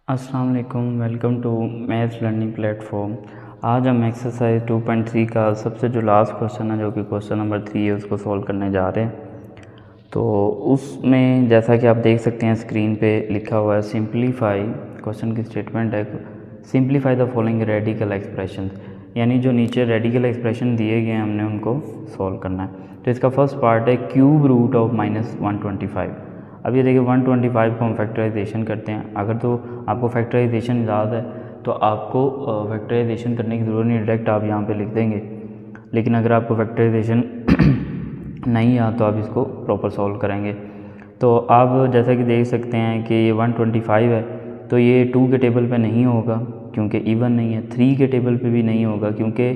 अस्सलाम वालेकुम, welcome to maths learning platform. आज हम एक्सरसाइज 2.3 का सबसे जो लास्ट क्वेश्चन है, जो कि क्वेश्चन नंबर 3 है, उसको सॉल्व करने जा रहे हैं। तो उसमें जैसा कि आप देख सकते हैं स्क्रीन पे लिखा हुआ है सिंप्लीफाई। क्वेश्चन की स्टेटमेंट है simplify the following radical expression, यानी जो नीचे रेडिकल एक्सप्रेशन दिए गए हैं हमने उनको सॉल्व करना है। तो इसका फर्स्ट पार्ट है क्यूब रूट ऑफ -125। अब ये देखिए 125 को हम फैक्टराइजेशन करते हैं। अगर तो आपको फैक्टराइजेशन याद है तो आपको फैक्टराइजेशन करने की ज़रूरत नहीं, डायरेक्ट आप यहाँ पे लिख देंगे। लेकिन अगर आपको फैक्टराइजेशन नहीं याद तो आप इसको प्रॉपर सॉल्व करेंगे। तो आप जैसा कि देख सकते हैं कि ये 125 है, तो ये 2 के टेबल पे नहीं होगा क्योंकि इवन नहीं है। 3 के टेबल पे भी नहीं होगा क्योंकि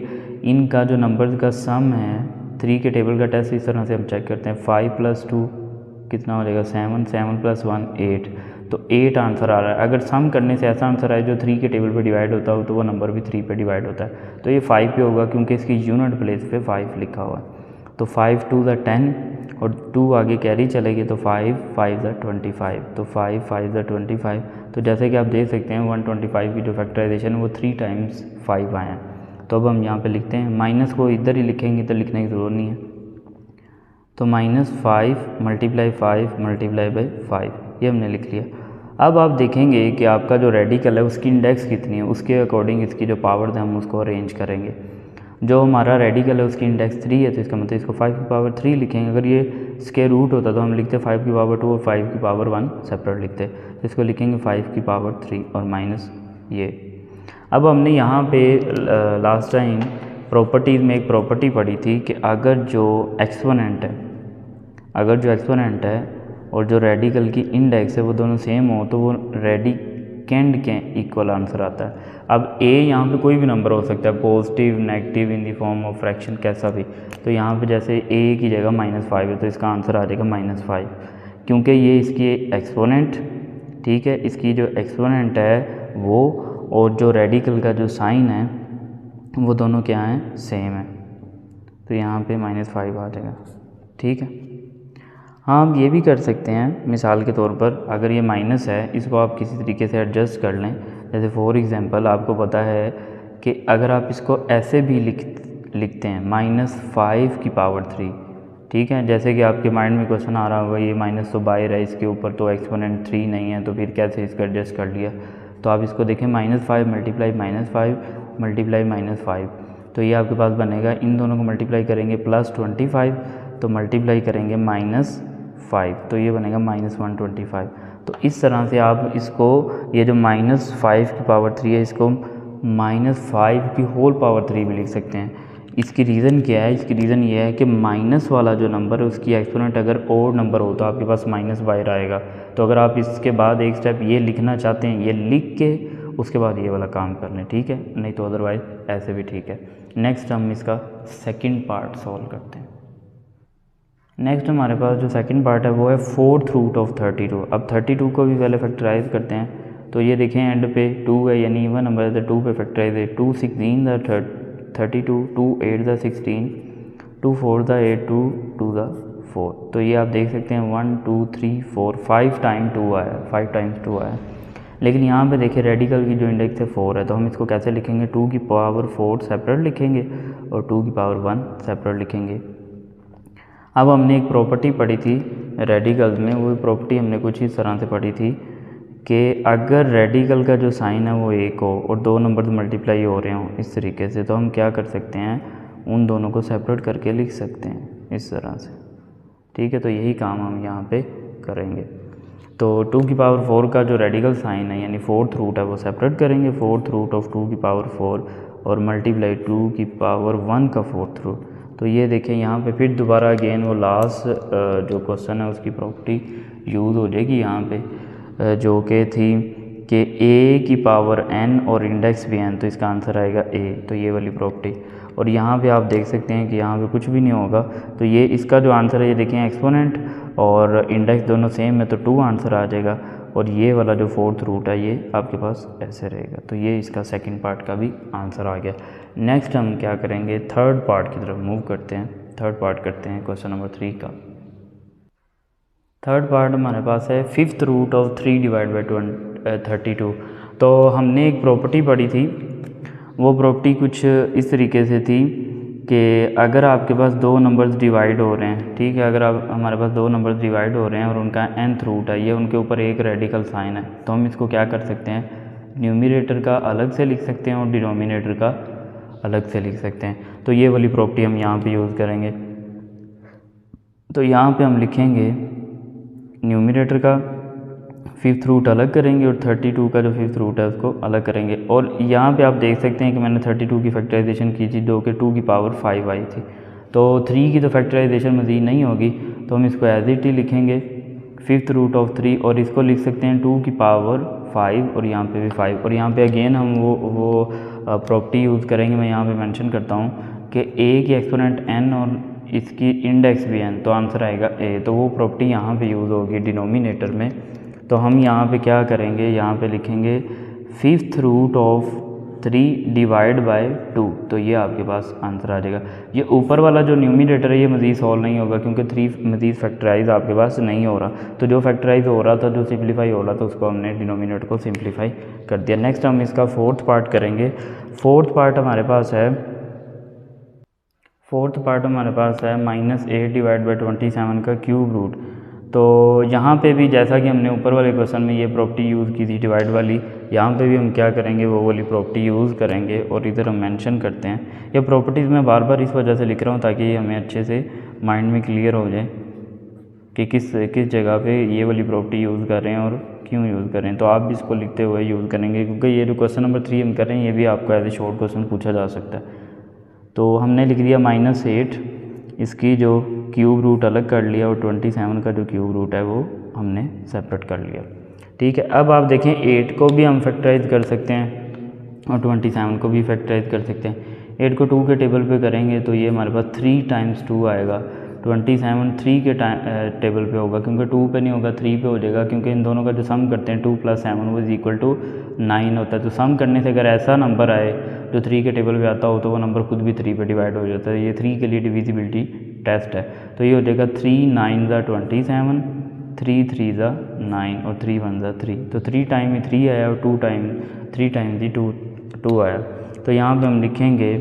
इनका जो नंबर्स का सम है, 3 के टेबल का टेस्ट इस तरह से हम चेक करते हैं। 5 + 2 कितना हो जाएगा 7, 7 + 1 8, तो 8 आंसर आ रहा है। अगर सम करने से ऐसा आंसर आए जो 3 के टेबल पे डिवाइड होता हो तो वो नंबर भी 3 पे डिवाइड होता है। तो ये 5 पे होगा क्योंकि इसकी यूनिट प्लेस पे 5 लिखा हुआ है। तो 5 2 = 10 और 2 आगे कैरी चलेगी तो 5 5 = 25, तो 5 5 = 25। तो जैसे कि आप देख सकते हैं 125 की जो फैक्टराइजेशन है वो 3 टाइम्स 5 आए हैं। तो अब हम यहाँ पे लिखते हैं, माइनस को इधर ही लिखेंगे तो लिखने की ज़रूरत नहीं है। तो -5 × 5 × 5 ये हमने लिख लिया। अब आप देखेंगे कि आपका जो रेडिकल है उसकी इंडेक्स कितनी है, उसके अकॉर्डिंग इसकी जो पावर्स हैं हम उसको अरेंज करेंगे। जो हमारा रेडिकल है उसकी इंडेक्स 3 है, तो इसका मतलब इसको 5 की पावर 3 लिखेंगे। अगर ये स्क्वायर रूट होता तो हम लिखते 5 की पावर 2 और 5 की पावर 1 सेपरेट लिखते। तो इसको लिखेंगे 5 की पावर 3 और माइनस ये। अब हमने यहाँ पे लास्ट टाइम प्रॉपर्टीज़ में एक प्रॉपर्टी पढ़ी थी कि अगर जो एक्सपोनेंट है और जो रेडिकल की इंडेक्स है वो दोनों सेम हो तो वो रेडिकेंड के इक्वल आंसर आता है। अब ए यहाँ पे कोई भी नंबर हो सकता है, positive, negative, in the form of fraction, कैसा भी। तो यहाँ पे जैसे ए की जगह -5 है तो इसका आंसर आ जाएगा -5, क्योंकि ये इसकी एक्सपोनेंट, ठीक है, इसकी जो एक्सपोनेंट है वो और जो रेडिकल का जो साइन है वो दोनों क्या हैं, सेम है। तो यहाँ पे -5 आ जाएगा, ठीक है। हाँ, आप ये भी कर सकते हैं, मिसाल के तौर पर अगर ये माइनस है इसको आप किसी तरीके से एडजस्ट कर लें। जैसे फॉर एग्जांपल आपको पता है कि अगर आप इसको ऐसे भी लिखते हैं -5 की पावर 3, ठीक है। जैसे कि आपके माइंड में क्वेश्चन आ रहा होगा ये माइनस तो बाहर है इसके ऊपर, तो एक्सपोनेंट 3 नहीं है तो फिर कैसे इसको एडजस्ट कर लिया। तो आप इसको देखें -5 × -5 × -5, तो ये आपके पास बनेगा। इन दोनों को मल्टीप्लाई करेंगे +25, तो मल्टीप्लाई करेंगे -5, तो ये बनेगा -125। तो इस तरह से आप इसको, ये जो -5 की पावर 3 है इसको -5 की होल पावर 3 भी लिख सकते हैं। इसकी रीज़न क्या है, इसकी रीज़न ये है कि माइनस वाला जो नंबर है उसकी एक्सपोनेंट अगर ओड नंबर हो तो आपके पास माइनस बाहर आएगा। तो अगर आप इसके बाद एक स्टेप ये लिखना चाहते हैं, ये लिख के उसके बाद ये वाला काम कर लें, ठीक है, नहीं तो अदरवाइज़ ऐसे भी ठीक है। नेक्स्ट हम इसका सेकंड पार्ट सॉल्व करते हैं। नेक्स्ट हमारे पास जो सेकंड पार्ट है वो है 4th रूट ऑफ 32। अब 32 को भी पहले फैक्टराइज करते हैं। तो ये देखें एंड पे 2 है यानी इवन नंबर है तो 2 पे फैक्टराइज है। 2 16 द 32, 2 8 द 16, 2 4 द 8, 2 2 द 4। तो ये आप देख सकते हैं 1 2 3 4 5 टाइम 2 आया, 5 टाइम्स 2 आया। लेकिन यहाँ पे देखिए रेडिकल की जो इंडेक्स है 4 है, तो हम इसको कैसे लिखेंगे, 2 की पावर 4 सेपरेट लिखेंगे और 2 की पावर 1 सेपरेट लिखेंगे। अब हमने एक प्रॉपर्टी पढ़ी थी रेडिकल्स में, वो प्रॉपर्टी हमने कुछ इस तरह से पढ़ी थी कि अगर रेडिकल का जो साइन है वो 1 हो और 2 नंबर मल्टीप्लाई हो रहे हों इस तरीके से, तो हम क्या कर सकते हैं, उन दोनों को सेपरेट करके लिख सकते हैं इस तरह से, ठीक है। तो यही काम हम यहाँ पे करेंगे। तो 2 की पावर 4 का जो रेडिकल साइन है यानी 4th रूट है वो सेपरेट करेंगे, 4th रूट ऑफ 2 की पावर 4 और मल्टीप्लाई 2 की पावर 1 का 4th रूट। तो ये देखें यहाँ पे फिर दोबारा अगेन वो लास्ट जो क्वेश्चन है उसकी प्रॉपर्टी यूज़ हो जाएगी यहाँ पे, जो कि थी कि a की पावर n और इंडेक्स भी n, तो इसका आंसर आएगा a। तो ये वाली प्रॉपर्टी, और यहाँ पे आप देख सकते हैं कि यहाँ पे कुछ भी नहीं होगा। तो ये इसका जो आंसर है ये देखें एक्सपोनेंट और इंडेक्स दोनों सेम है तो 2 आंसर आ जाएगा। और ये वाला जो 4th रूट है ये आपके पास ऐसे रहेगा। तो ये इसका सेकंड पार्ट का भी आंसर आ गया। नेक्स्ट हम क्या करेंगे, थर्ड पार्ट की तरफ मूव करते हैं। थर्ड पार्ट करते हैं क्वेश्चन नंबर 3 का। थर्ड पार्ट हमारे पास है 5th रूट ऑफ 3 / 32। तो हमने एक प्रॉपर्टी पढ़ी थी, वो प्रॉपर्टी कुछ इस तरीके से थी कि अगर आपके पास दो नंबर्स डिवाइड हो रहे हैं, ठीक है, अगर आप हमारे पास दो नंबर्स डिवाइड हो रहे हैं और उनका nth रूट है, ये उनके ऊपर एक रेडिकल साइन है, तो हम इसको क्या कर सकते हैं, न्यूमरेटर का अलग से लिख सकते हैं और डिनोमिनेटर का अलग से लिख सकते हैं। तो ये वाली प्रॉपर्टी हम यहाँ पे यूज़ करेंगे। तो यहाँ पे हम लिखेंगे न्यूमरेटर का फिफ्थ रूट अलग करेंगे और 32 का जो फिफ्थ रूट है उसको अलग करेंगे। और यहाँ पे आप देख सकते हैं कि मैंने 32 की फैक्टराइजेशन की थी, 2 के 2 की पावर 5 आई थी। तो 3 की तो फैक्टराइजेशन मज़ीद नहीं होगी, तो हम इसको एज इट ही लिखेंगे फिफ्थ रूट ऑफ 3, और इसको लिख सकते हैं 2 की पावर 5 और यहाँ पे भी 5। और यहाँ पे अगेन हम वो प्रॉपर्टी यूज़ करेंगे, मैं यहाँ पे मेंशन करता हूँ कि a की एक्सपोनेंट n और इसकी इंडेक्स भी n, तो आंसर आएगा a। तो वो प्रॉपर्टी यहाँ पे यूज़ होगी डिनोमिनेटर में। तो हम यहाँ पे क्या करेंगे, यहाँ पे लिखेंगे fifth root of 3 divide by 2, तो ये आपके पास आंसर आ जाएगा। ये ऊपर वाला जो न्यूमरेटर है ये मज़ीद सॉल्व नहीं होगा क्योंकि 3 मज़ीद फैक्टराइज आपके पास नहीं हो रहा। तो जो फैक्टराइज हो रहा था, जो सिंप्लीफाई हो रहा था, उसको हमने डिनोमिनेटर को सिंप्लीफाई कर दिया। नेक्स्ट हम इसका फोर्थ पार्ट करेंगे। फोर्थ पार्ट हमारे पास है -8 डिवाइड बाई 27 का क्यूब रूट। तो यहाँ पे भी जैसा कि हमने ऊपर वाले क्वेश्चन में ये प्रॉपर्टी यूज़ की थी डिवाइड वाली, यहाँ पे भी हम क्या करेंगे, वो वाली प्रॉपर्टी यूज़ करेंगे और इधर हम मेंशन करते हैं। ये प्रॉपर्टीज़ मैं बार बार इस वजह से लिख रहा हूँ ताकि ये हमें अच्छे से माइंड में क्लियर हो जाए कि किस जगह पे ये वाली प्रॉपर्टी यूज़ कर रहे हैं और क्यों यूज़ कर रहे हैं। तो आप भी इसको लिखते हुए यूज़ करेंगे क्योंकि ये जो क्वेश्चन नंबर 3 हम कर रहे हैं ये भी आपको एज ए शॉर्ट क्वेश्चन पूछा जा सकता है। तो हमने लिख दिया -8, इसकी जो क्यूब रूट अलग कर लिया और 27 का जो क्यूब रूट है वो हमने सेपरेट कर लिया। ठीक है, अब आप देखें 8 को भी हम फैक्टराइज कर सकते हैं और 27 को भी फैक्टराइज कर सकते हैं। 8 को 2 के टेबल पे करेंगे तो ये हमारे पास 3 टाइम्स 2 आएगा। 27 3 के टेबल पे होगा क्योंकि 2 पे नहीं होगा, 3 पे हो जाएगा क्योंकि इन दोनों का जो सम करते हैं 2 + 7 वो इक्वल टू 9 होता है। तो सम करने से अगर ऐसा नंबर आए जो 3 के टेबल पे आता हो तो वो नंबर खुद भी 3 पे डिवाइड हो जाता है। ये 3 के लिए डिविजिबिलिटी टेस्ट है। तो ये हो जाएगा 3 9 ज़ा 27, 3 3 ज़ा 9 और 3 1 ज़ा 3। तो 3 टाइम ही 3 आया और 3 टाइम ही 2 आया। तो यहाँ पे हम लिखेंगे,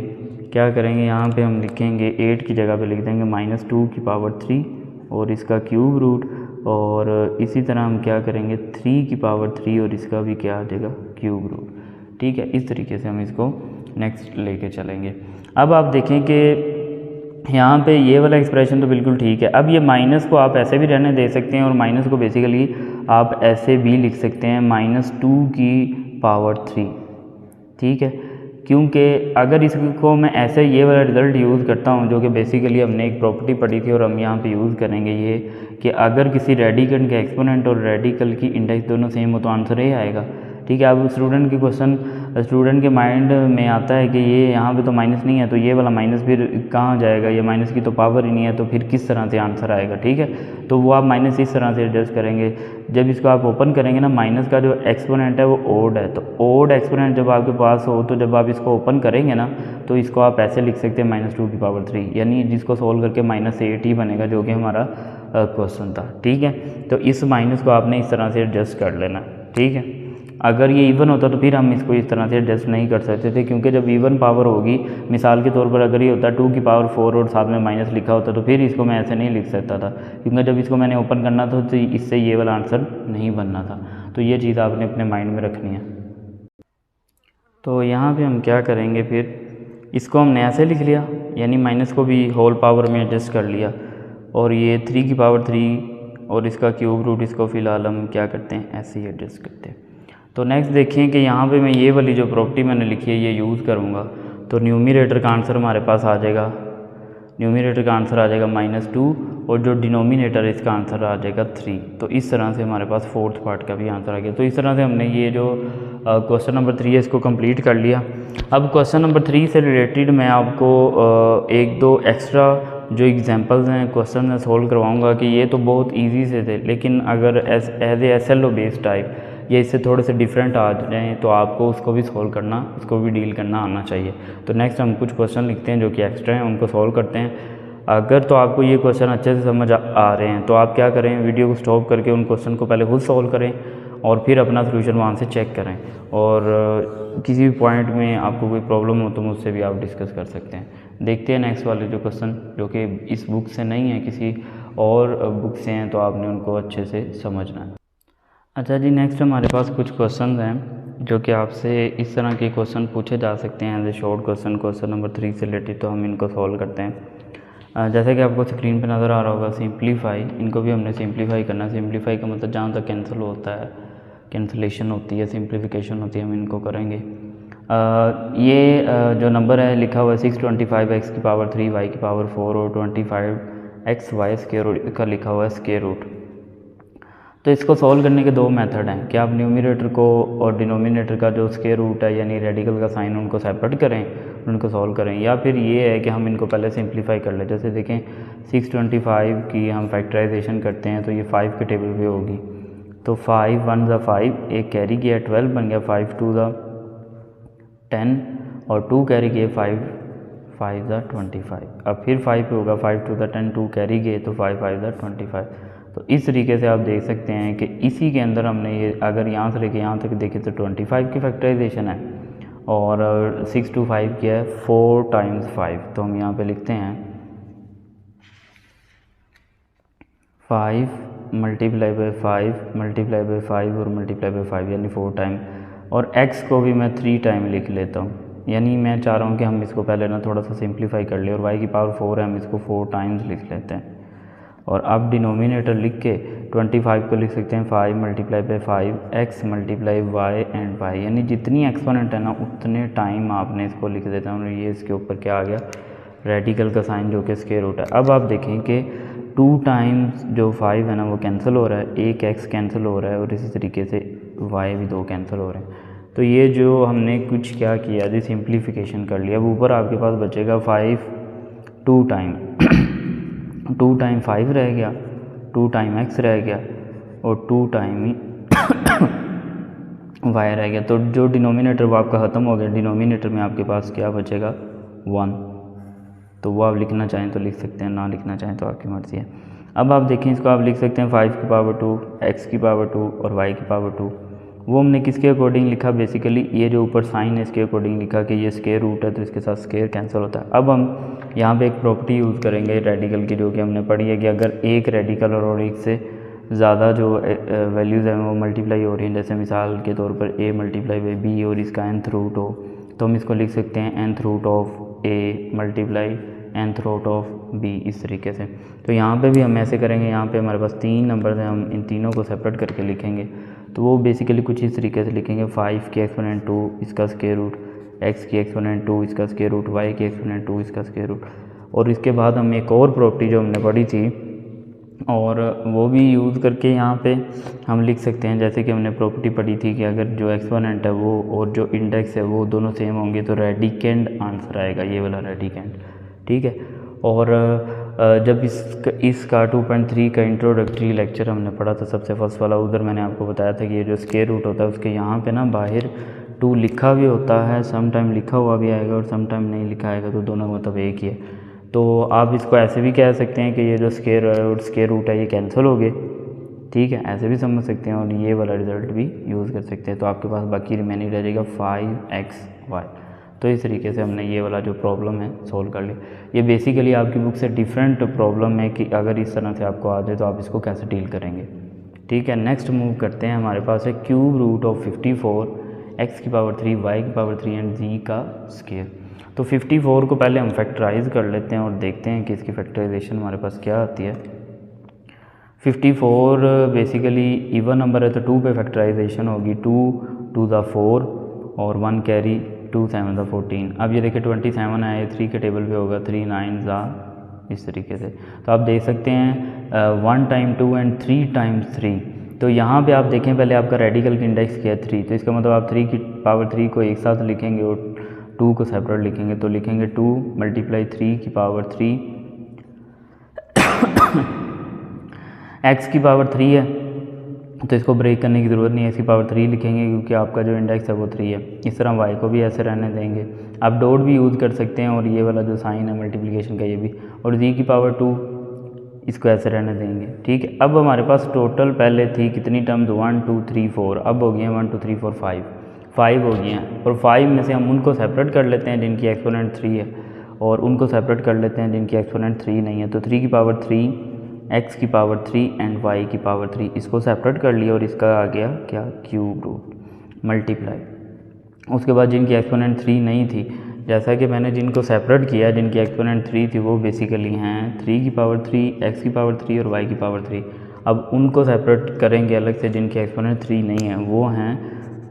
क्या करेंगे, यहाँ पे हम लिखेंगे 8 की जगह पे लिख देंगे -2 की पावर 3 और इसका क्यूब रूट, और इसी तरह हम क्या करेंगे 3 की पावर 3 और इसका भी क्या आ जाएगा क्यूब रूट। ठीक है, इस तरीके से हम इसको नेक्स्ट लेके चलेंगे। अब आप देखें कि यहाँ पे ये वाला एक्सप्रेशन तो बिल्कुल ठीक है। अब ये माइनस को आप ऐसे भी रहने दे सकते हैं और माइनस को बेसिकली आप ऐसे भी लिख सकते हैं -2 की पावर 3। ठीक है, क्योंकि अगर इसको मैं ऐसे ये वाला रिज़ल्ट यूज़ करता हूँ जो कि बेसिकली हमने एक प्रॉपर्टी पढ़ी थी और हम यहाँ पे यूज़ करेंगे ये कि अगर किसी रेडिकल के एक्सपोनेंट और रेडिकल की इंडेक्स दोनों सेम हो तो आंसर ये आएगा। ठीक है, अब स्टूडेंट के माइंड में आता है कि ये यहाँ पे तो माइनस नहीं है, तो ये वाला माइनस फिर कहाँ जाएगा, ये माइनस की तो पावर ही नहीं है, तो फिर किस तरह से आंसर आएगा। ठीक है, तो वो आप माइनस इस तरह से एडजस्ट करेंगे। जब इसको आप ओपन करेंगे ना, माइनस का जो एक्सपोनेंट है वो ओड है, तो ओड एक्सपोनेंट जब आपके पास हो तो जब आप इसको ओपन करेंगे ना तो इसको आप ऐसे लिख सकते हैं -2 की पावर 3, यानी जिसको सोल्व करके -8 ही बनेगा जो कि हमारा क्वेश्चन था। ठीक है, तो इस माइनस को आपने इस तरह से एडजस्ट कर लेना। ठीक है, अगर ये इवन होता तो फिर हम इसको इस तरह से एडजस्ट नहीं कर सकते थे, क्योंकि जब इवन पावर होगी, मिसाल के तौर पर अगर ये होता 2 की पावर 4 और साथ में माइनस लिखा होता तो फिर इसको मैं ऐसे नहीं लिख सकता था, क्योंकि जब इसको मैंने ओपन करना था तो इससे ये वाला आंसर नहीं बनना था। तो ये चीज़ आपने अपने माइंड में रखनी है। तो यहाँ पे हम क्या करेंगे, फिर इसको हमने ऐसे लिख लिया, यानी माइनस को भी होल पावर में एडजस्ट कर लिया, और ये 3 की पावर 3 और इसका क्यूब रूट, इसको फ़िलहाल हम क्या करते हैं ऐसे ही एडजस्ट करते हैं। तो नेक्स्ट देखें कि यहाँ पे मैं ये वाली जो प्रॉपर्टी मैंने लिखी है ये यूज़ करूँगा, तो न्यूमरेटर का आंसर हमारे पास आ जाएगा, -2 और जो डिनोमिनेटर है इसका आंसर आ जाएगा 3। तो इस तरह से हमारे पास फोर्थ पार्ट का भी आंसर आ गया। तो इस तरह से हमने ये जो क्वेश्चन नंबर 3 है इसको कंप्लीट कर लिया। अब क्वेश्चन नंबर 3 से रिलेटेड मैं आपको 1-2 एक्स्ट्रा जो एग्जांपल्स हैं क्वेश्चन में सोल्व करवाऊंगा कि ये तो बहुत इजी से थे, लेकिन अगर as a SLO based type या इससे थोड़े से डिफरेंट आ जाएँ तो आपको उसको भी सोल्व करना, उसको भी डील करना आना चाहिए। तो नेक्स्ट हम कुछ क्वेश्चन लिखते हैं जो कि एक्स्ट्रा हैं, उनको सोल्व करते हैं। अगर तो आपको ये क्वेश्चन अच्छे से समझ आ रहे हैं तो आप क्या करें, वीडियो को स्टॉप करके उन क्वेश्चन को पहले खुद सोल्व करें, और फिर अपना सोल्यूशन वहाँ से चेक करें। और किसी भी पॉइंट में आपको कोई प्रॉब्लम हो तो मुझसे भी आप डिस्कस कर सकते हैं। देखते हैं नेक्स्ट वाले जो क्वेश्चन, जो कि इस बुक से नहीं है, किसी और बुक से हैं, तो आपने उनको अच्छे से समझना है। अच्छा जी, नेक्स्ट हमारे पास कुछ क्वेश्चन हैं जो कि आपसे इस तरह के क्वेश्चन पूछे जा सकते हैं as a short question number 3 से रिलेटेड, तो हम इनको सॉल्व करते हैं। जैसे कि आपको स्क्रीन पे नज़र आ रहा होगा सिंप्लीफाई, इनको भी हमने सिंप्लीफाई करना है। सिंप्लीफाई का मतलब जहाँ तक कैंसिल होता है, कैंसिलेशन होती है, सिंप्लीफिकेशन होती है, हम इनको करेंगे। ये जो नंबर है लिखा हुआ है 625 x की पावर 3 y की पावर 4 और 25 x y स्क्वायर रूट का लिखा हुआ है स्क्वायर रूट। तो इसको सॉल्व करने के दो मेथड हैं कि आप न्यूमरेटर को और डिनोमिनेटर का जो स्क्वायर रूट है यानी रेडिकल का साइन उनको सेपरेट करें, उनको सॉल्व करें, या फिर ये है कि हम इनको पहले सिंप्लीफाई कर लें। जैसे देखें 625 की हम फैक्टराइजेशन करते हैं तो ये 5 के टेबल पे होगी, तो 5 1 ज़ा 5, एक कैरी किया 12 बन गया, 5 2 ज़ा 10 और 2 कैरी किए 5 5 ज़ा 25। अब फिर 5 पे होगा, 5 2 ज़ा 10, 2 कैरी किए तो 5 5 ज़ा 25। तो इस तरीके से आप देख सकते हैं कि इसी के अंदर हमने ये अगर यहाँ से लेके यहाँ तक देखें तो 25 की फैक्टराइजेशन है और 6 to 5 किया है 4 times 5। तो हम यहाँ पे लिखते हैं 5 मल्टीप्लाई बाई 5 मल्टीप्लाई बाई 5 और मल्टीप्लाई बाई 5 यानी 4 टाइम, और x को भी मैं 3 टाइम लिख लेता हूँ। यानी मैं चाह रहा हूँ कि हम इसको पहले ना थोड़ा सा सिंप्लीफाई कर ले, और y की पावर 4 है, हम इसको 4 टाइम्स लिख लेते हैं। और अब डिनोमिनेटर लिख के 25 को लिख सकते हैं 5 multiply by 5 x multiply y and y, यानी जितनी एक्सपोनेंट है ना उतने टाइम आपने इसको लिख देता हूँ। और ये इसके ऊपर क्या आ गया, रेडिकल का साइन जो कि स्क्वायर रूट है। अब आप देखें कि 2 टाइम्स जो 5 है ना वो कैंसिल हो रहा है, एक x कैंसिल हो रहा है और इसी तरीके से y भी 2 कैंसिल हो रहे हैं। तो ये जो हमने कुछ क्या किया जी, सिंप्लीफिकेशन कर लिया। अब ऊपर आपके पास बचेगा 5 2 टाइम 2 टाइम 5 रह गया, 2 टाइम x रह गया और 2 टाइम ही y रह गया। तो जो डिनोमिनेटर वो आपका ख़त्म हो गया, डिनोमिनेटर में आपके पास क्या बचेगा 1। तो वो आप लिखना चाहें तो लिख सकते हैं, ना लिखना चाहें तो आपकी मर्ज़ी है। अब आप देखें इसको आप लिख सकते हैं 5 की पावर 2 x की पावर 2 और y की पावर 2। वो हमने किसके अकॉर्डिंग लिखा, बेसिकली ये जो ऊपर साइन है इसके अकॉर्डिंग लिखा कि ये स्क्वायर रूट है तो इसके साथ स्क्वायर कैंसिल होता है। अब हम यहाँ पे एक प्रॉपर्टी यूज़ करेंगे रेडिकल की, जो कि हमने पढ़ी है कि अगर एक रेडिकल और एक से ज़्यादा जो वैल्यूज़ हैं वो मल्टीप्लाई हो रही हैं, जैसे मिसाल के तौर पर a मल्टीप्लाई बाई b और इसका nth रूट हो, तो हम इसको लिख सकते हैं nth root of a multiply nth root of b, इस तरीके से। तो यहाँ पे भी हम ऐसे करेंगे, यहाँ पे हमारे पास 3 नंबर हैं, हम इन तीनों को सेपरेट करके लिखेंगे। तो वो बेसिकली कुछ इस तरीके से लिखेंगे 5 की एक्सपोनेंट 2 इसका स्क्वायर रूट, x की एक्सपोनेंट 2 इसका स्क्वायर रूट, y की एक्सपोनेंट 2 इसका स्क्वायर रूट। और इसके बाद हम एक और प्रॉपर्टी जो हमने पढ़ी थी और वो भी यूज़ करके यहाँ पे हम लिख सकते हैं, जैसे कि हमने प्रॉपर्टी पढ़ी थी कि अगर जो एक्सपोनेंट है वो और जो इंडेक्स है वो दोनों सेम होंगे तो रेडिकेंड आंसर आएगा, ये वाला रेडिकेंड, ठीक है। और जब इसका 2.3 का इंट्रोडक्टरी लेक्चर हमने पढ़ा था सबसे फर्स्ट वाला, उधर मैंने आपको बताया था कि ये जो स्क्वायर रूट होता है उसके यहाँ पे ना बाहर 2 लिखा भी होता है, सम टाइम लिखा हुआ भी आएगा और सम टाइम नहीं लिखा आएगा, तो दोनों का मतलब एक ही है। तो आप इसको ऐसे भी कह सकते हैं कि ये जो स्क्वायर रूट है ये कैंसिल हो गए, ठीक है, ऐसे भी समझ सकते हैं और ये वाला रिज़ल्ट भी यूज़ कर सकते हैं। तो आपके पास बाकी रिमेनिंग रह जाएगा 5xy। तो इस तरीके से हमने ये वाला जो प्रॉब्लम है सॉल्व कर लिया। ये बेसिकली आपकी बुक से डिफरेंट प्रॉब्लम है कि अगर इस तरह से आपको आ जाए तो आप इसको कैसे डील करेंगे, ठीक है। नेक्स्ट मूव करते हैं, हमारे पास है क्यूब रूट ऑफ 54 x की पावर 3 y की पावर 3 एंड z का स्क्वायर। तो 54 को पहले हम फैक्टराइज कर लेते हैं और देखते हैं कि इसकी फैक्टराइजेशन हमारे पास क्या आती है। 54 बेसिकली इवन नंबर है तो 2 पे फैक्टराइजेशन होगी, 2 2 ज़ा 4 और 1 कैरी 2 7 ज़ा 14। अब ये देखिए 27 आए 3 के टेबल पे होगा, 3 9 ज़ा, इस तरीके से। तो आप देख सकते हैं 1 टाइम 2 एंड 3 टाइम्स 3। तो यहाँ पे आप देखें पहले आपका रेडिकल की इंडेक्स क्या है 3, तो इसका मतलब आप 3 की पावर 3 को एक साथ लिखेंगे और 2 को सेपरेट लिखेंगे। तो लिखेंगे 2 मल्टीप्लाई 3 की पावर 3 x की पावर 3 है तो इसको ब्रेक करने की ज़रूरत नहीं है, इसकी पावर 3 लिखेंगे क्योंकि आपका जो इंडेक्स है वो 3 है। इस तरह y को भी ऐसे रहने देंगे, आप डॉट भी यूज़ कर सकते हैं और ये वाला जो साइन है मल्टीप्लिकेशन का ये भी, और z की पावर 2 इसको ऐसे रहने देंगे, ठीक है। अब हमारे पास टोटल पहले थी कितनी टर्म्स, 1 2 3 4, अब हो गई हैं 1 2 3 4 5 हो गई हैं। और 5 में से हम उनको सेपरेट कर लेते हैं जिनकी एक्सपोनेंट 3 है, और उनको सेपरेट कर लेते हैं जिनकी एक्सपोनेंट 3 नहीं है। तो 3 की पावर 3, x की पावर 3 एंड y की पावर 3, इसको सेपरेट कर लिया और इसका आ गया क्या, क्यूब रूट मल्टीप्लाई। उसके बाद जिनकी एक्सपोनेंट 3 नहीं थी, जैसा कि मैंने जिनको सेपरेट किया, जिनकी एक्सपोनेंट 3 थी वो बेसिकली हैं 3 की पावर 3, x की पावर 3 और y की पावर 3। अब उनको सेपरेट करेंगे अलग से, जिनकी एक्सपोनेंट 3 नहीं है, वो हैं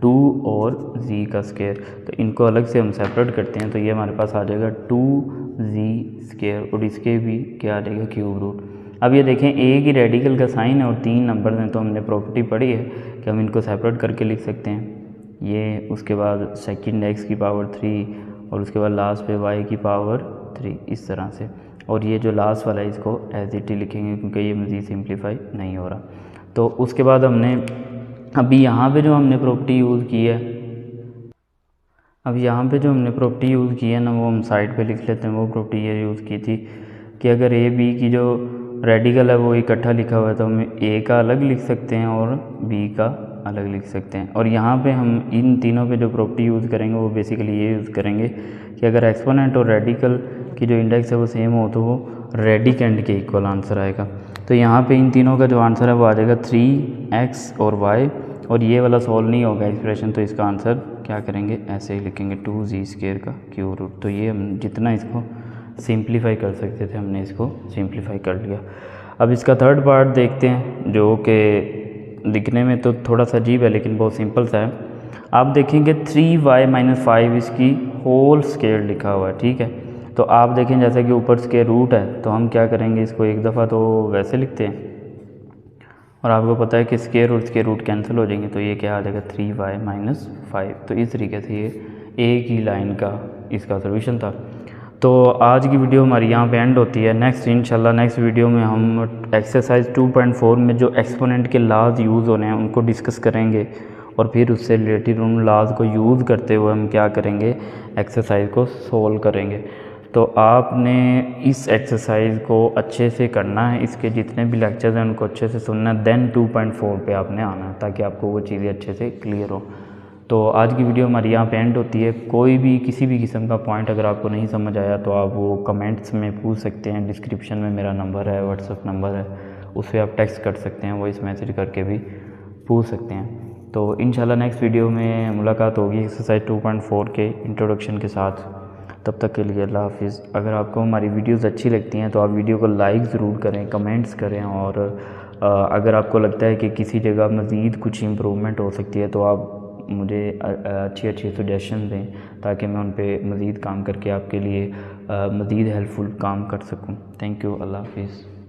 2 और z का स्क्वायर। तो इनको अलग से हम सेपरेट करते हैं, तो ये हमारे पास आ जाएगा 2z स्क्वायर और इसके भी क्या आ जाएगा, क्यूब रूट। अब ये देखें a की रेडिकल का साइन है और 3 नंबर हैं, तो हमने प्रॉपर्टी पढ़ी है कि हम इनको सेपरेट करके लिख सकते हैं ये। उसके बाद सेकंड x की पावर 3 और उसके बाद लास्ट पे y की पावर 3, इस तरह से। और ये जो लास्ट वाला है इसको एज इट ही लिखेंगे क्योंकि ये मज़ीद सिंप्लीफाई नहीं हो रहा। तो उसके बाद हमने अभी यहाँ पे जो हमने प्रॉपर्टी यूज़ की है, ना वो हम साइड पे लिख लेते हैं। वो प्रॉपर्टी ये यूज़ की थी कि अगर a b की जो रेडिकल है वो इकट्ठा लिखा हुआ है तो हम a का अलग लिख सकते हैं और b का अलग लिख सकते हैं। और यहाँ पे हम इन तीनों पे जो प्रॉपर्टी यूज़ करेंगे वो बेसिकली ये यूज़ करेंगे कि अगर एक्सपोनेंट और रेडिकल की जो इंडेक्स है वो सेम हो तो वो रेडिकेंड के इक्वल आंसर आएगा। तो यहाँ पे इन तीनों का जो आंसर है वो आ जाएगा 3x और y, और ये वाला सॉल्व नहीं होगा एक्सप्रेशन, तो इसका आंसर क्या करेंगे, ऐसे ही लिखेंगे 2z स्क्वायर का क्यूब रूट। तो ये हम जितना इसको सिंप्लीफाई कर सकते थे हमने इसको सिंप्लीफाई कर लिया। अब इसका थर्ड पार्ट देखते हैं जो कि दिखने में तो थोड़ा सा अजीब है लेकिन बहुत सिंपल सा है। आप देखेंगे 3y - 5 इसकी होल स्क्वायर लिखा हुआ है, ठीक है। तो आप देखें जैसा कि ऊपर स्क्वायर रूट है तो हम क्या करेंगे, इसको एक दफ़ा तो वैसे लिखते हैं और आपको पता है कि स्क्वायर रूट कैंसिल हो जाएंगे, तो ये क्या आ जाएगा 3y - 5। तो इस तरीके से ये एक ही लाइन का इसका सोल्यूशन था। तो आज की वीडियो हमारी यहाँ पे एंड होती है। इंशाल्लाह नेक्स्ट वीडियो में हम एक्सरसाइज 2.4 में जो एक्सपोनेंट के लाज यूज़ होने हैं उनको डिस्कस करेंगे और फिर उससे रिलेटेड उन लाज को यूज़ करते हुए हम क्या करेंगे, एक्सरसाइज को सोल्व करेंगे। तो आपने इस एक्सरसाइज को अच्छे से करना है, इसके जितने भी लेक्चर्स हैं उनको अच्छे से सुनना है, देन 2.4 पे आपने आना है ताकि आपको वो चीज़ें अच्छे से क्लियर हो। तो आज की वीडियो हमारी यहाँ पे एंड होती है। कोई भी किसी भी किस्म का पॉइंट अगर आपको नहीं समझ आया तो आप वो कमेंट्स में पूछ सकते हैं। डिस्क्रिप्शन में मेरा नंबर है, व्हाट्सअप नंबर है, उस पर आप टेक्स्ट कर सकते हैं, वॉइस मैसेज करके भी पूछ सकते हैं। तो इंशाल्लाह नेक्स्ट वीडियो में मुलाकात होगी एक्सरसाइज 2.4 के इंट्रोडक्शन के साथ। तब तक के लिए अल्लाह हाफिज़। अगर आपको हमारी वीडियोज़ अच्छी लगती हैं तो आप वीडियो को लाइक ज़रूर करें, कमेंट्स करें, और अगर आपको लगता है कि किसी जगह मज़ीद कुछ इम्प्रूवमेंट हो सकती है तो आप मुझे अच्छी सजेशन दें ताकि मैं उन पे मज़ीद काम करके आपके लिए मज़ीद हेल्पफुल काम कर सकूं। थैंक यू, अल्लाह हाफिज़।